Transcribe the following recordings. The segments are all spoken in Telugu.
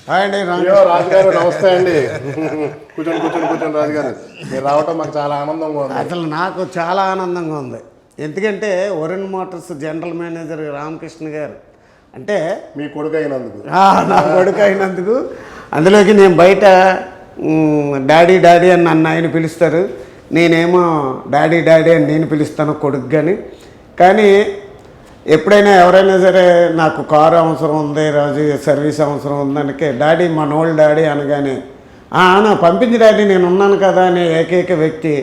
హాయ్ అండి రాజుగారు, నమస్తే అండి. కూర్చొని రాజుగారు, మీరు రావటం మాకు చాలా ఆనందంగా ఉంది. అసలు నాకు చాలా ఆనందంగా ఉంది. ఎందుకంటే Varun Motors general manager Ramakrishna గారు అంటే మీ కొడుకు అయినందుకు, నా కొడుకు అయినందుకు. అందులోకి నేను బయట డాడీ డాడీ అని నన్ను ఆయన పిలుస్తారు, నేనేమో డాడీ డాడీ అని నేను పిలుస్తాను కొడుకు. కానీ ఎప్పుడైనా ఎవరైనా సరే నాకు కారు అవసరం ఉంది, రాజు సర్వీస్ అవసరం ఉందనికే డాడీ మనోళ్ళు డాడీ అనగానే నా పంపించి డాడీ నేను ఉన్నాను కదా అనే ఏకైక వ్యక్తి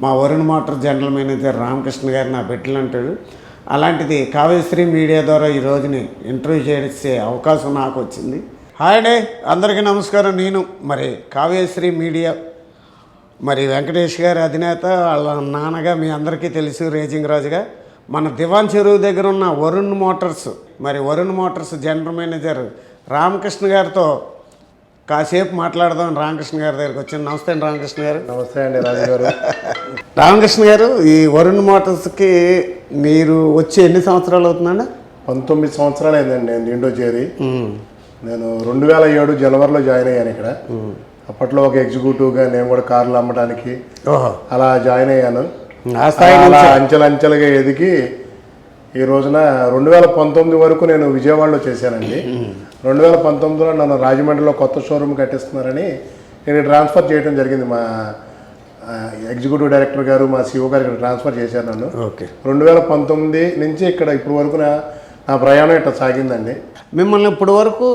మా Varun motor general manager Ramakrishna గారు నా బిడ్డలు అంటాడు. అలాంటిది కావ్యశ్రీ మీడియా ద్వారా ఈ రోజుని ఇంటర్వ్యూ చేసే అవకాశం నాకు వచ్చింది. హాయ్ అండి, అందరికీ నమస్కారం. నేను మరి కావ్యశ్రీ మీడియా మరి వెంకటేష్ గారి అధినేత, వాళ్ళ నాన్నగా మీ అందరికీ తెలుసు రేజింగ్ రాజుగా. మన దివాన్ చెరువు దగ్గర ఉన్న వరుణ్ మోటార్స్ మరి Varun Motors general manager Ramakrishna గారితో కాసేపు మాట్లాడదాం. రామకృష్ణ గారి దగ్గరికి వచ్చాను. నమస్తే అండి రామకృష్ణ గారు. నమస్తే అండి రాజు గారు. రామకృష్ణ గారు, ఈ వరుణ్ మోటార్స్కి మీరు వచ్చి ఎన్ని సంవత్సరాలు అవుతుందండి? 19 సంవత్సరాలు అయిందండి నేను దీంట్లో చేరి. నేను 2007 జనవరిలో జాయిన్ అయ్యాను ఇక్కడ. అప్పట్లో ఒక ఎగ్జిక్యూటివ్గా నేను కూడా కార్లు అమ్మడానికి అలా జాయిన్ అయ్యాను. అలా అంచెలంచెలుగా ఎదిగి ఈ రోజున 2019 వరకు నేను విజయవాడలో చేశానండి. 2019లో నన్ను రాజమండ్రిలో కొత్త షోరూమ్ కట్టిస్తున్నారని నేను ట్రాన్స్ఫర్ చేయడం జరిగింది. మా ఎగ్జిక్యూటివ్ డైరెక్టర్ గారు, మా సిఓ గారు ఇక్కడ ట్రాన్స్ఫర్ చేశారు నన్ను. 2019 నుంచి ఇక్కడ ఇప్పుడు వరకు నా ప్రయాణం ఇట్లా సాగిందండి. మిమ్మల్ని ఇప్పటి వరకు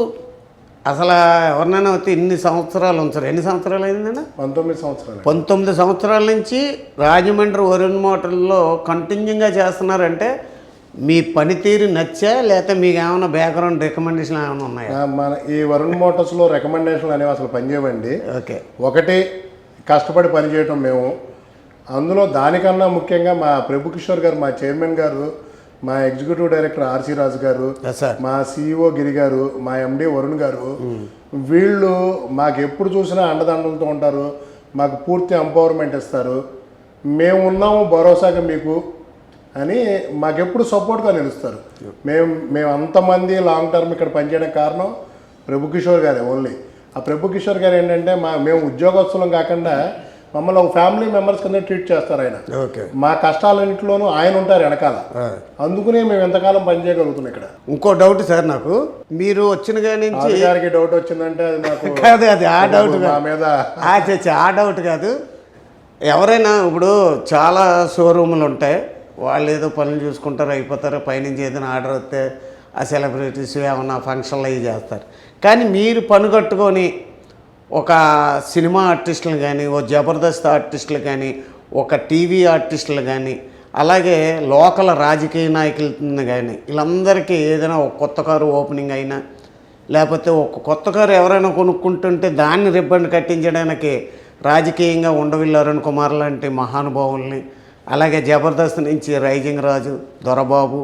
అసలు ఎవరినైనా వచ్చి ఇన్ని సంవత్సరాలు ఉంచారు. ఎన్ని సంవత్సరాలు అయిందండి? 19 సంవత్సరాలు. 19 సంవత్సరాల నుంచి రాజమండ్రి వరుణ్ మోటార్లో కంటిన్యూగా చేస్తున్నారంటే మీ పనితీరు నచ్చా, లేకపోతే మీకు ఏమైనా బ్యాక్గ్రౌండ్ రికమెండేషన్ ఏమైనా ఉన్నాయా? మన ఈ వరుణ్ మోటార్స్లో రికమెండేషన్లు అనేవి అసలు పనిచేయవండి. ఓకే, ఒకటి కష్టపడి పనిచేయటం మేము. అందులో దానికన్నా ముఖ్యంగా మా ప్రభు కిషోర్ గారు, మా చైర్మన్ గారు, మా ఎగ్జిక్యూటివ్ డైరెక్టర్ ఆర్సి రాజు గారు, మా సిఇఓ గిరి గారు, మా ఎండి వరుణ్ గారు, వీళ్ళు మాకు ఎప్పుడు చూసినా అండదండలతో ఉంటారు. మాకు పూర్తి ఎంపవర్మెంట్ ఇస్తారు. మేము ఉన్నాము భరోసాగా మీకు అని మాకెప్పుడు సపోర్ట్గా నిలుస్తారు. మేము అంతమంది లాంగ్ టర్మ్ ఇక్కడ పనిచేయడానికి కారణం ప్రభు కిషోర్ గారే ఓన్లీ. ఆ ప్రభు కిషోర్ గారు ఏంటంటే మేము ఉద్యోగస్తులం కాకుండా మమ్మల్ని ఒక ఫ్యామిలీ మెంబర్స్ కింద ట్రీట్ చేస్తారు ఆయన. మా కష్టాలన్నింటిలోనూ ఆయన ఉంటారు వెనకాల. అందుకనే మేము ఎంతకాలం పనిచేయగలుగుతున్నాం ఇక్కడ. ఇంకో డౌట్ సార్, నాకు మీరు వచ్చిన నుంచి గారికి డౌట్ వచ్చిందంటే అది నాకు కాదు, అది ఆ డౌట్ నా మీద ఆ డౌట్ కాదు. ఎవరైనా ఇప్పుడు చాలా షోరూములు ఉంటాయి, వాళ్ళు ఏదో పనులు చూసుకుంటారు, అయిపోతారు. పైనుంచి ఏదైనా ఆర్డర్ వస్తే ఆ సెలబ్రిటీస్ ఏమన్నా ఫంక్షన్లు అవి చేస్తారు. కానీ మీరు పని కట్టుకొని ఒక సినిమా ఆర్టిస్టులు కానీ, ఓ జబర్దస్త్ ఆర్టిస్టులు కానీ, ఒక టీవీ ఆర్టిస్టులు కానీ, అలాగే లోకల్ రాజకీయ నాయకులను కానీ, వీళ్ళందరికీ ఏదైనా ఒక కొత్త కారు ఓపెనింగ్ అయినా, లేకపోతే ఒక కొత్త కారు ఎవరైనా కొనుక్కుంటుంటే దాన్ని రిబ్బన్ కట్టించడానికి రాజకీయంగా ఉండవిల్లి అరుణ్ కుమార్ లాంటి మహానుభావుల్ని, అలాగే జబర్దస్త్ నుంచి రైజింగ్ రాజు, దొరబాబు,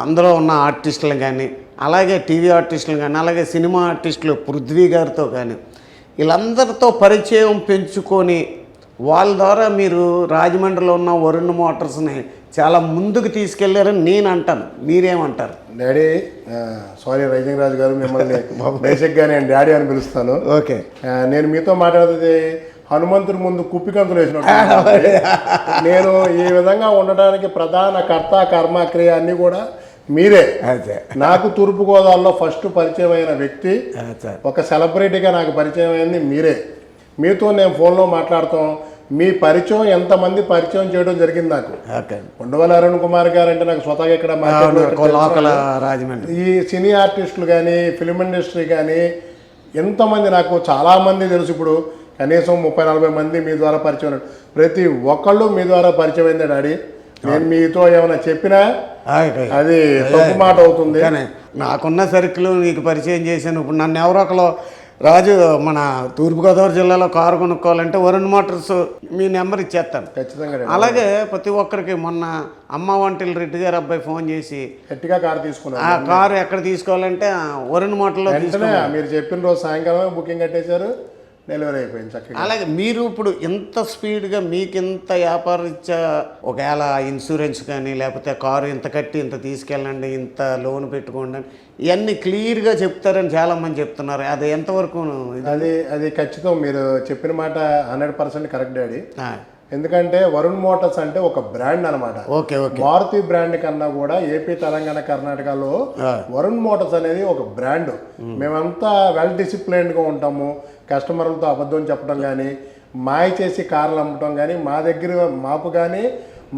అందులో ఉన్న ఆర్టిస్టులు కానీ, అలాగే టీవీ ఆర్టిస్టులు కానీ, అలాగే సినిమా ఆర్టిస్టులు పృథ్వీ గారితో కానీ, వీళ్ళందరితో పరిచయం పెంచుకొని వాళ్ళ ద్వారా మీరు రాజమండ్రిలో ఉన్న వరుణ్ మోటార్స్ని చాలా ముందుకు తీసుకెళ్లారని నేను అంటాను. మీరేమంటారు? డాడీ, సారీ రైజింగ్ రాజు గారు, మిమ్మల్ని బేసిక్గా నేను డాడీ అని పిలుస్తాను. ఓకే, నేను మీతో మాట్లాడితే హనుమంతుడి ముందు కుప్పికంతులు వేసినట్టు. నేను ఈ విధంగా ఉండడానికి ప్రధాన కర్త కర్మ క్రియ అన్నీ కూడా మీరే. నాకు తూర్పుగోదావరిలో ఫస్ట్ పరిచయం అయిన వ్యక్తి, ఒక సెలబ్రిటీగా నాకు పరిచయం అయింది మీరే. మీతో నేను ఫోన్లో మాట్లాడతాం. మీ పరిచయం ఎంతమంది పరిచయం చేయడం జరిగింది నాకు. ఉండవల్లి అరుణ్ కుమార్ గారు అంటే నాకు స్వతహాగా ఇక్కడ ఈ సినీ ఆర్టిస్టులు కానీ, ఫిలిం ఇండస్ట్రీ కానీ ఎంతమంది నాకు చాలామంది తెలుసు. ఇప్పుడు కనీసం 30-40 మంది మీ ద్వారా పరిచయం. ప్రతి ఒక్కళ్ళు మీ ద్వారా పరిచయం అయింది డాడీ. నేను మీతో ఏమైనా చెప్పినా అది తప్పు మాట అవుతుంది. నాకున్న సర్కిల్ నీకు పరిచయం చేశాను. ఇప్పుడు నన్ను ఎవరొకరు రాజు మన తూర్పుగోదావరి జిల్లాలో కారు కొనుక్కోవాలంటే వరుణ్ మోటార్స్ మీ నెంబర్ ఇచ్చేస్తాను ఖచ్చితంగా. అలాగే ప్రతి ఒక్కరికి మొన్న అమ్మ వంటిల్ రెడ్డి గారు అబ్బాయి ఫోన్ చేసి గట్టిగా కారు తీసుకున్నారు. ఆ కారు ఎక్కడ తీసుకోవాలంటే వరుణ్ మోటార్లో తీసుకున్నారు. మీరు చెప్పిన రోజు సాయంకాలం బుకింగ్ కట్టేశారు, డెలివరీ అయిపోయింది చక్కగా. అలాగే మీరు ఇప్పుడు ఇంత స్పీడ్గా మీకు ఇంత వ్యాపారరీత్యా ఒకవేళ ఇన్సూరెన్స్ కానీ లేకపోతే కారు ఇంత కట్టి ఇంత తీసుకెళ్ళండి, ఇంత లోన్ పెట్టుకోండి అని ఇవన్నీ క్లియర్గా చెప్తారని చాలామంది చెప్తున్నారు. అది ఎంతవరకు అది ఖచ్చితం. మీరు చెప్పిన మాట 100% కరెక్ట్ డాడీ. ఎందుకంటే వరుణ్ మోటార్స్ అంటే ఒక బ్రాండ్ అనమాట. మారుతి బ్రాండ్ కన్నా కూడా ఏపీ, తెలంగాణ, కర్ణాటకలో వరుణ్ మోటార్స్ అనేది ఒక బ్రాండ్. మేమంతా వెల్ డిసిప్లైన్డ్గా ఉంటాము. కస్టమర్లతో అబద్ధం చెప్పడం కానీ, మాయ చేసి కార్లు అమ్మటం కానీ మా దగ్గర మాకు కానీ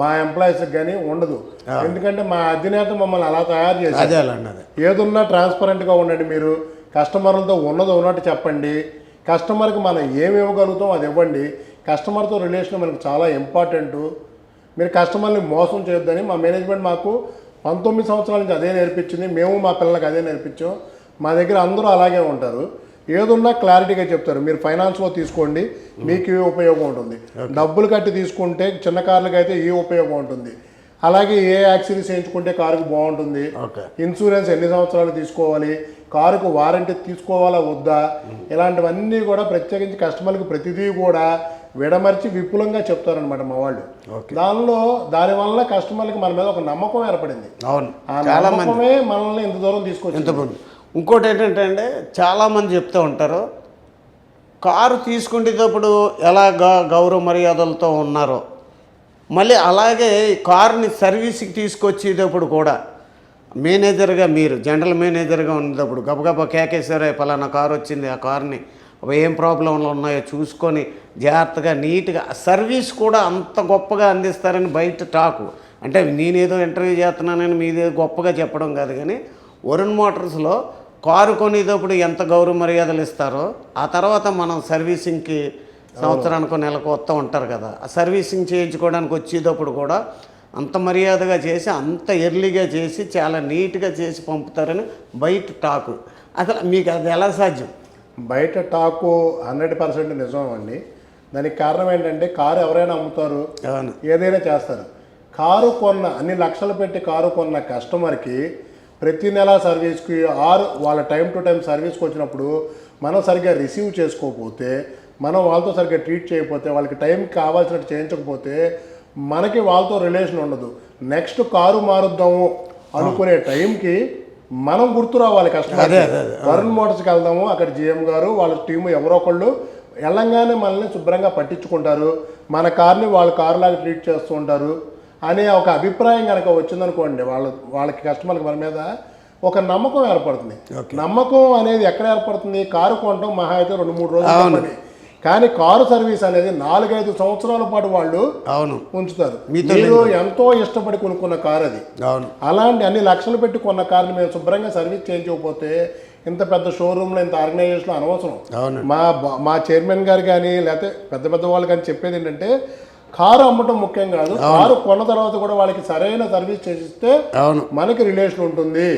మా ఎంప్లాయీస్కి కానీ ఉండదు. ఎందుకంటే మా అధినేత మమ్మల్ని అలా తయారు చేశారు. ఏదున్నా ట్రాన్స్పరెంట్గా ఉండండి, మీరు కస్టమర్లతో ఉన్నట్టు చెప్పండి, కస్టమర్కి మనం ఏమి ఇవ్వగలుగుతాం అది ఇవ్వండి. కస్టమర్తో రిలేషన్ మనకు చాలా ఇంపార్టెంట్. మీరు కస్టమర్ని మోసం చేయొద్దని మా మేనేజ్మెంట్ మాకు 19 సంవత్సరాల నుంచి అదే నేర్పించింది. మేము మా పిల్లలకి అదే నేర్పించాం. మా దగ్గర అందరూ అలాగే ఉంటారు. ఏదున్నా క్లారిటీగా చెప్తారు. మీరు ఫైనాన్స్లో తీసుకోండి, మీకు ఏ ఉపయోగం ఉంటుంది. డబ్బులు కట్టి తీసుకుంటే చిన్న కార్లకి అయితే ఏ ఉపయోగం ఉంటుంది. అలాగే ఏ యాక్సిడెంట్స్ చేయించుకుంటే కారుకు బాగుంటుంది. ఇన్సూరెన్స్ ఎన్ని సంవత్సరాలు తీసుకోవాలి, కారుకు వారంటీ తీసుకోవాలా వద్దా, ఇలాంటివన్నీ కూడా ప్రత్యేకించి కస్టమర్కి ప్రతిదీ కూడా విడమర్చి విపులంగా చెప్తారనమాట మా వాళ్ళు. దానివల్ల కస్టమర్లకి మన మీద ఒక నమ్మకం ఏర్పడింది. ఆ నమ్మకమే మనల్ని ఇంత దూరం తీసుకొచ్చింది. ఇంకోటి ఏంటంటే అండి, చాలామంది చెప్తూ ఉంటారు కారు తీసుకునేటప్పుడు ఎలా గౌరవ మర్యాదలతో ఉన్నారో మళ్ళీ అలాగే కారుని సర్వీస్కి తీసుకొచ్చేటప్పుడు కూడా మేనేజర్గా మీరు జనరల్ మేనేజర్గా ఉన్నప్పుడు గబగబా కేకేశ్వరే పలానా కారు వచ్చింది, ఆ కారుని ఏం ప్రాబ్లంలు ఉన్నాయో చూసుకొని జాగ్రత్తగా నీట్గా సర్వీస్ కూడా అంత గొప్పగా అందిస్తారని బయట టాకు. అంటే నేనేదో ఇంటర్వ్యూ చేస్తున్నానని మీదేదో గొప్పగా చెప్పడం కాదు, కానీ వరుణ్ మోటార్స్లో కారు కొనేటప్పుడు ఎంత గౌరవ మర్యాదలు ఇస్తారో ఆ తర్వాత మనం సర్వీసింగ్కి సంవత్సరానికి నెలకు వస్తూ ఉంటారు కదా, ఆ సర్వీసింగ్ చేయించుకోవడానికి వచ్చేటప్పుడు కూడా అంత మర్యాదగా చేసి అంత ఎర్లీగా చేసి చాలా నీట్గా చేసి పంపుతారని బయట టాకు. అసలు మీకు అది ఎలా సాధ్యం? బయట టాకు 100% నిజం అండి. దానికి కారణం ఏంటంటే కారు ఎవరైనా అమ్ముతారు, ఏదైనా చేస్తారు. కారు కొన్న అన్ని లక్షలు పెట్టి కారు కొన్న కస్టమర్కి ప్రతి నెల సర్వీస్కి వాళ్ళ టైం టు టైం సర్వీస్కి వచ్చినప్పుడు మనం సరిగ్గా రిసీవ్ చేసుకోకపోతే, మనం వాళ్ళతో సరిగ్గా ట్రీట్ చేయకపోతే, వాళ్ళకి టైంకి కావాల్సినట్టు చేయించకపోతే మనకి వాళ్ళతో రిలేషన్ ఉండదు. నెక్స్ట్ కారు మారుద్దాము అనుకునే టైంకి మనం గుర్తు రావాలి కస్టమర్. వరుణ్ మోటార్స్కి వెళ్దాము, అక్కడ జిఎం గారు వాళ్ళ టీము ఎవరో ఒకళ్ళు వెళ్ళంగానే మనల్ని శుభ్రంగా పట్టించుకుంటారు, మన కార్ని వాళ్ళ కారులాగా ట్రీట్ చేస్తూ ఉంటారు అనే ఒక అభిప్రాయం కనుక వచ్చిందనుకోండి, వాళ్ళకి కస్టమర్కి మన మీద ఒక నమ్మకం ఏర్పడుతుంది. నమ్మకం అనేది ఎక్కడ ఏర్పడుతుంది? కారు కొనడం మహా అయితే 2-3 రోజులు, కానీ కారు సర్వీస్ అనేది 4-5 సంవత్సరాల పాటు వాళ్ళు ఉంచుతారు. మీరు ఎంతో ఇష్టపడి కొనుక్కున్న కారు అది. అలాంటి అన్ని లక్షలు పెట్టి కొన్న కారుని మేము శుభ్రంగా సర్వీస్ చేయించకపోతే ఇంత పెద్ద షోరూమ్లో ఇంత ఆర్గనైజేషన్లో అనవసరం. మా చైర్మన్ గారు కానీ లేకపోతే పెద్ద వాళ్ళు కానీ చెప్పేది ఏంటంటే కారు అమ్మటం ముఖ్యం కాదు, కారు కొన్న తర్వాత కూడా వాళ్ళకి సరైన సర్వీస్ చేసిస్తే మనకి రిలేషన్ ఉంటుంది,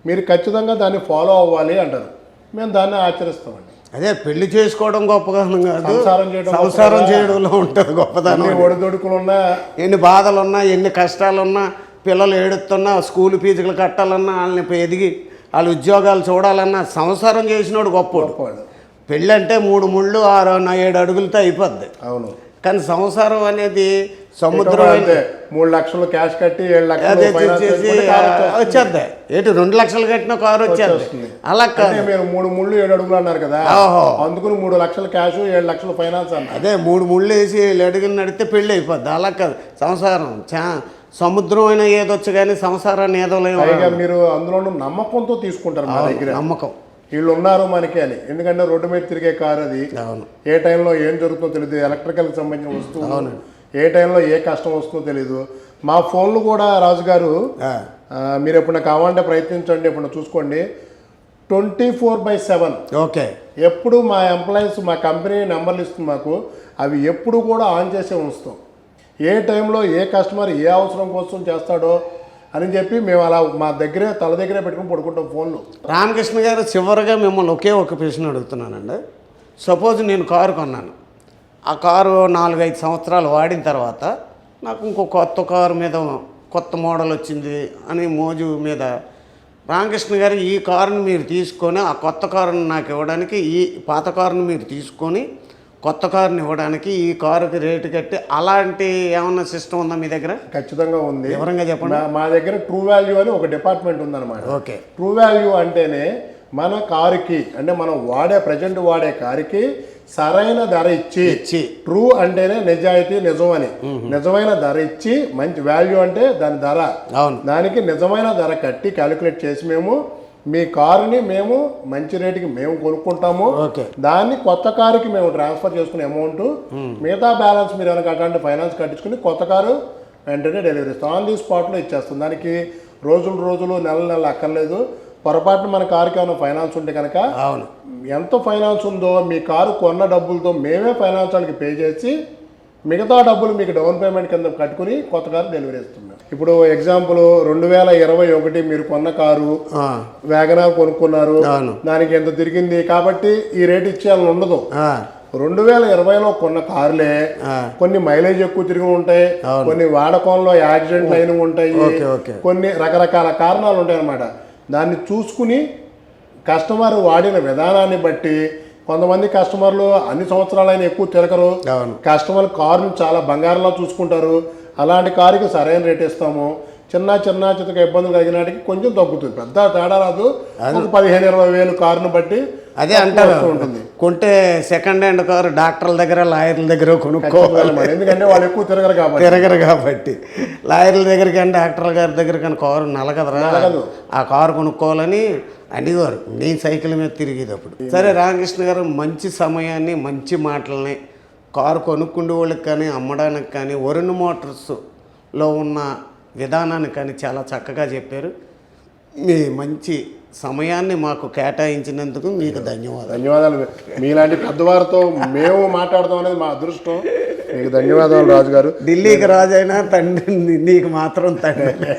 మీరు ఖచ్చితంగా దాన్ని ఫాలో అవ్వాలి అంటారు. మేము దాన్ని ఆచరిస్తామండి. అదే పెళ్లి చేసుకోవడం గొప్పదనం కాదు, సంసారం చేయడంలో ఉంటుంది గొప్పదనం. ఒడిదొడుకులున్నా, ఎన్ని బాధలున్నా, ఎన్ని కష్టాలున్నా, పిల్లలు ఏడుస్తున్నా, స్కూల్ ఫీజులు కట్టాలన్నా, వాళ్ళని ఎదిగి వాళ్ళ ఉద్యోగాలు చూడాలన్నా సంసారం చేసినోడు గొప్పోడు. పెళ్ళి అంటే 3 ముళ్ళు 6-7 అడుగులతో అయిపోద్ది. అవును. కానీ సంసారం అనేది సముద్రం. 3 లక్షలు క్యాష్ కట్టి 7 లక్షలు వచ్చేద్ది. 2 లక్షలు కట్టిన కారు వచ్చేది. అలా కాదు, మీరు 3 ముళ్ళు 7 అడుగులు అన్నారు కదా, అందుకుని 3 లక్షలు క్యాష్ 7 లక్షలు ఫైనాన్స్ అన్నారు. అదే 3 ముళ్ళు వేసి 7 అడుగులు నడితే పెళ్ళి అయిపోద్ది. అలా కాదు, సంసారం సముద్రం అయినా ఏదొచ్చు కానీ సంసారాన్ని ఏదో లేదు. మీరు అందులో నమ్మకంతో తీసుకుంటారు మా దగ్గర. నమ్మకం వీళ్ళు ఉన్నారు మనకి అని. ఎందుకంటే రోడ్డు మీద తిరిగే కారు అది, ఏ టైంలో ఏం జరుగుతుందో తెలియదు, ఎలక్ట్రికల్కి సంబంధించిన వస్తువు ఏ టైంలో ఏ కష్టం వస్తుందో తెలీదు. మా ఫోన్లు కూడా రాజుగారు మీరు ఎప్పుడైనా కావాలంటే ప్రయత్నించండి, ఎప్పుడైనా చూసుకోండి, 24/7 ఎప్పుడు మా ఎంప్లాయీస్ మా కంపెనీ నెంబర్లు ఇస్తుంది మాకు, అవి ఎప్పుడు కూడా ఆన్ చేసే ఉంచుతాం. ఏ టైంలో ఏ కస్టమర్ ఏ అవసరం కోసం చేస్తాడో అని చెప్పి మేము అలా మా దగ్గరే తల దగ్గరే పెట్టుకుని పడుకుంటాం ఫోన్లు. రామకృష్ణ గారు, చివరిగా మిమ్మల్ని ఒకే ఒక ప్రశ్న అడుగుతున్నానండి. సపోజ్ నేను కారు కొన్నాను, ఆ కారు 4-5 సంవత్సరాలు వాడిన తర్వాత నాకు ఇంకో కొత్త కారు మీద కొత్త మోడల్ వచ్చింది అని మోజు మీద రామకృష్ణ గారు ఈ కారుని మీరు తీసుకొని ఆ కొత్త కారుని నాకు ఇవ్వడానికి ఈ పాత కారుని మీరు తీసుకొని కొత్త కారుని ఇవ్వడానికి ఈ కారుకి రేటు కట్టి అలాంటి ఏమన్నా సిస్టమ్ ఉందా మీ దగ్గర? ఖచ్చితంగా ఉంది. వివరంగా చెప్పండి. మా దగ్గర ట్రూ వాల్యూ అని ఒక డిపార్ట్మెంట్ ఉందన్నమాట. ఓకే. ట్రూ వాల్యూ అంటేనే మన కారుకి, అంటే మనం ప్రజెంట్ వాడే కారుకి సరైన ధర ఇచ్చి, ట్రూ అంటేనే నిజాయితీ, నిజం అని, నిజమైన ధర ఇచ్చి, మంచి వాల్యూ అంటే దాని ధర, దానికి నిజమైన ధర కట్టి క్యాలిక్యులేట్ చేసి మేము మీ కారుని మేము మంచి రేటుకి మేము కొనుక్కుంటాము. దాన్ని కొత్త కారుకి మేము ట్రాన్స్ఫర్ చేసుకునే అమౌంట్, మిగతా బ్యాలెన్స్ మీరు ఏమైనా కట్టాలంటే ఫైనాన్స్ కట్టించుకుని కొత్త కారు వెంటనే డెలివరీ ఇస్తాం. ఆన్ ది స్పాట్లో ఇచ్చేస్తాం. దానికి రోజులు నెలలు అక్కర్లేదు. పొరపాటున మన కారుకి ఏమైనా ఫైనాన్స్ ఉంటే కనుక ఎంత ఫైనాన్స్ ఉందో మీ కారు కొన్న డబ్బులతో మేమే ఫైనాన్స్ వాళ్ళకి పే చేసి మిగతా డబ్బులు మీకు డౌన్ పేమెంట్ కింద కట్టుకుని కొత్త కారు డెలివరీ ఇస్తున్నాం. ఇప్పుడు ఎగ్జాంపుల్ 2021 మీరు కొన్న కారు వ్యాగనార్ కొనుక్కున్నారు, దానికి ఎంత తిరిగింది కాబట్టి ఈ రేట్ ఇచ్చేయాలని ఉండదు. 2020లో కొన్న కార్లే కొన్ని మైలేజ్ ఎక్కువ తిరిగి ఉంటాయి, కొన్ని వాడకంలో యాక్సిడెంట్లు అయినవి ఉంటాయి, కొన్ని రకరకాల కారణాలు ఉంటాయి అన్నమాట. దాన్ని చూసుకుని కస్టమర్ వాడిన విధానాన్ని బట్టి కొంతమంది కస్టమర్లు అన్ని సంవత్సరాలైనా ఎక్కువ తిరగరు, కస్టమర్ కారుని చాలా బంగారంలో చూసుకుంటారు. అలాంటి కారుకి సరైన రేట్ ఇస్తాము. చిన్న చితక ఇబ్బందులు కలిగినాటికి కొంచెం తగ్గుతుంది, పెద్ద తేడా రాదు. 15-20 వేలు కారును బట్టి అదే అంటారు ఉంటుంది. కొంటే సెకండ్ హ్యాండ్ కారు డాక్టర్ల దగ్గర, లాయర్ల దగ్గర కొనుక్కోవాలి. ఎందుకంటే వాళ్ళు ఎక్కువ తిరగరు కాబట్టి లాయర్ల దగ్గర కానీ డాక్టర్ల గారి దగ్గర కానీ కారు నలగదరా, ఆ కారు కొనుక్కోవాలని అనేవారు. నేను సైకిల్ మీద తిరిగేటప్పుడు. సరే రామకృష్ణ గారు, మంచి సమయాన్ని, మంచి మాటలని కారు కొనుక్కుండే వాళ్ళకి కానీ, అమ్మడానికి కానీ, వరుణ్ మోటార్స్లో ఉన్న విధానాన్ని కానీ చాలా చక్కగా చెప్పారు. మీ మంచి సమయాన్ని మాకు కేటాయించినందుకు మీకు ధన్యవాదాలు. మీలాంటి పెద్దవారితో మేము మాట్లాడదాం అనేది మా అదృష్టం. మీకు ధన్యవాదాలు రాజు గారు. ఢిల్లీకి రాజైనా తండ్రి, నీకు మాత్రం తండ్రి.